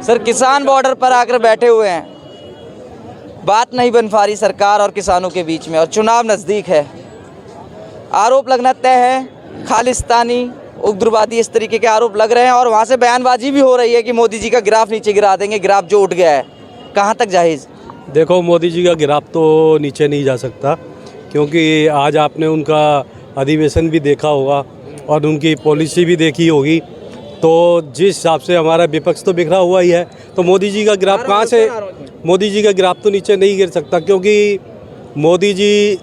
Sir किसान border पर आकर बैठे हुए हैं, बात नहीं बन पा रही सरकार और किसानों के बीच में, और चुनाव नज़दीक है। आरोप लगना तय है, खालिस्तानी उग्रवादी इस तरीके के आरोप लग रहे हैं, और वहाँ से बयानबाजी भी हो रही है कि मोदी जी का ग्राफ नीचे गिरा देंगे, ग्राफ जो उठ गया है। कहाँ तक जायज़? देखो, मोदी जी का ग्राफ तो नीचे नहीं जा सकता, क्योंकि आज आपने उनका अधिवेशन भी देखा होगा और उनकी पॉलिसी भी देखी होगी। तो जिस हिसाब से हमारा विपक्ष तो बिखरा हुआ ही है, तो मोदी जी का ग्राफ कहाँ से, मोदी जी का ग्राफ तो नीचे नहीं गिर सकता, क्योंकि मोदी जी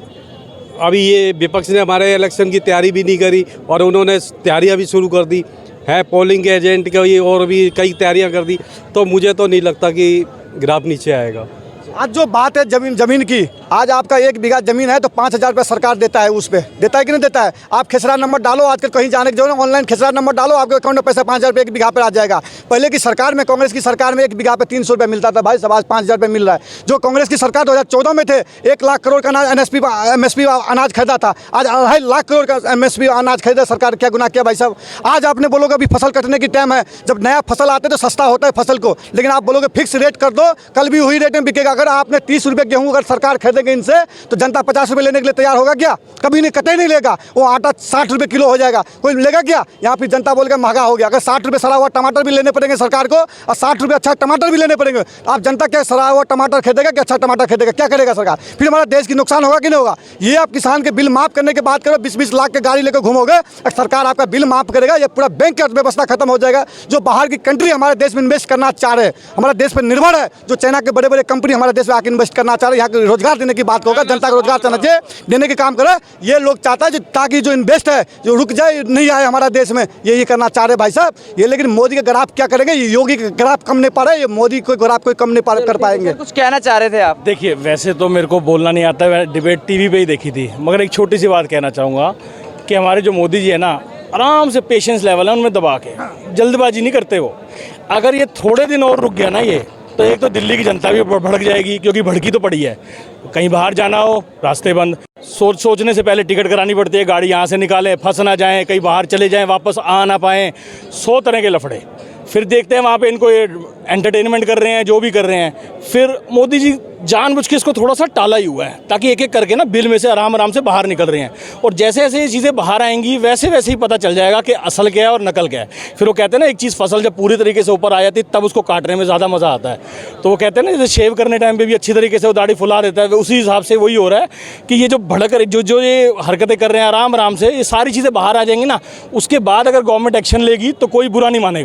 अभी ये विपक्ष ने हमारे इलेक्शन की तैयारी भी नहीं करी और उन्होंने तैयारियां भी शुरू कर दी है, पोलिंग एजेंट की और भी कई तैयारियां कर दी। तो मुझे तो नहीं लगता कि ग्राफ नीचे आएगा। आज जो बात है जमीन की, आज आपका 1 बीघा जमीन है तो 5,000 रुपये सरकार देता है, उस पर देता है कि नहीं देता है? आप खेसरा नंबर डालो, आजकल कहीं जाने की जरूरत, ऑनलाइन खेसरा नंबर डालो, आपके अकाउंट में पैसा 5,000 रुपये 1 बीघा पर आ जाएगा। पहले की सरकार में, कांग्रेस की सरकार में 1 बीघा पे 300 रुपये मिलता था भाई, सब आज 5,000 रुपये मिल रहा है। जो कांग्रेस की सरकार 2014 में थे, 1 लाख करोड़ का अनाज MSP अनाज खरीदा था, आज 2.5 लाख करोड़ का MSP अनाज खरीदा सरकार। क्या गुनाह किया भाई साहब? आज आपने बोलोगे अभी फसल कटने की टाइम है, जब नया फसल आते तो सस्ता होता है फसल को, लेकिन आप बोलोगे फिक्स रेट कर दो, कल भी वही रेट में बिकेगा। अगर आपने 30 रुपये गेहूं अगर सरकार खरीदेगी इनसे, तो जनता 50 रुपये लेने के लिए तैयार होगा क्या? कभी नहीं, कतई नहीं लेगा। वो आटा 60 रुपये किलो हो जाएगा, कोई लेगा क्या? यहाँ पे जनता बोल के महंगा हो गया। अगर 60 रुपये सड़ा हुआ टमाटर भी लेने पड़ेंगे सरकार को, और 60 रुपये अच्छा टमाटर भी लेने पड़ेंगे, आप जनता क्या सड़ा हुआ टमाटर खरीदेगा कि अच्छा टमाटर खरीदेगा? क्या करेगा सरकार? फिर हमारा देश की नुकसान होगा कि नहीं होगा? ये आप किसान के बिल माफ करने की बात करो, 20-20 लाख के गाड़ी लेकर घूमोगे, सरकार आपका बिल माफ करेगा, ये पूरा बैंक की अर्थव्यवस्था खत्म हो जाएगा। जो बाहर की कंट्री हमारे देश में इन्वेस्ट करना चाह रहे हैं, हमारे देश पर निर्भर है, जो चाइना के बड़े बड़े कंपनी हमारे देश में आकर इन्वेस्ट करना चाह रहे हैं, यहाँ के रोजगार देने की बात होगा, जनता को रोजगार चाहिए, देने के काम करे। ये लोग चाहता है ताकि जो इन्वेस्ट है जो रुक जाए, नहीं आए हमारा देश में, यही करना चाह रहे भाई साहब ये। लेकिन मोदी का ग्राफ क्या करेंगे? योगी का ग्राफ कम नहीं पा रहे, ये मोदी को ग्राफ कोई कम नहीं कर पाएंगे। कुछ कहना चाह रहे थे आप? देखिए, वैसे तो मेरे को बोलना नहीं आता, मैं डिबेट टीवी पे ही देखी थी, मगर एक छोटी सी बात कहना चाहूँगा कि हमारे जो मोदी जी है ना, आराम से पेशेंस लेवल है उनमें दबा के, जल्दबाजी नहीं करते वो। अगर ये थोड़े दिन और रुक गया ना ये, तो एक तो दिल्ली की जनता भी भड़क जाएगी, क्योंकि भड़की तो पड़ी है। कहीं बाहर जाना हो, रास्ते बंद, सोचने से पहले टिकट करानी पड़ती है, गाड़ी यहाँ से निकालें, फंस ना जाएं, कहीं बाहर चले जाएं, वापस आ ना पाएँ, 100 तरह के लफड़े। फिर देखते हैं वहाँ पे इनको ये एंटरटेनमेंट कर रहे हैं, जो भी कर रहे हैं। फिर मोदी जी जानबूझ के इसको थोड़ा सा टाला ही हुआ है, ताकि एक एक करके ना बिल में से आराम से बाहर निकल रहे हैं, और जैसे जैसे ये चीज़ें बाहर आएंगी वैसे वैसे ही पता चल जाएगा कि असल क्या है और नकल क्या है। फिर वो कहते हैं ना, एक चीज़ फसल जब पूरी तरीके से ऊपर आ जाती है तब उसको काटने में ज़्यादा मज़ा आता है। तो वो कहते हैं ना, जैसे शेव करने टाइम पे भी अच्छी तरीके से वो दाढ़ी फुला देता है, उसी हिसाब से वही हो रहा है कि ये जो भड़क जो ये हरकतें कर रहे हैं आराम से, ये सारी चीज़ें बाहर आ जाएंगी ना, उसके बाद अगर गवर्नमेंट एक्शन लेगी तो कोई बुरा नहीं मानेगा।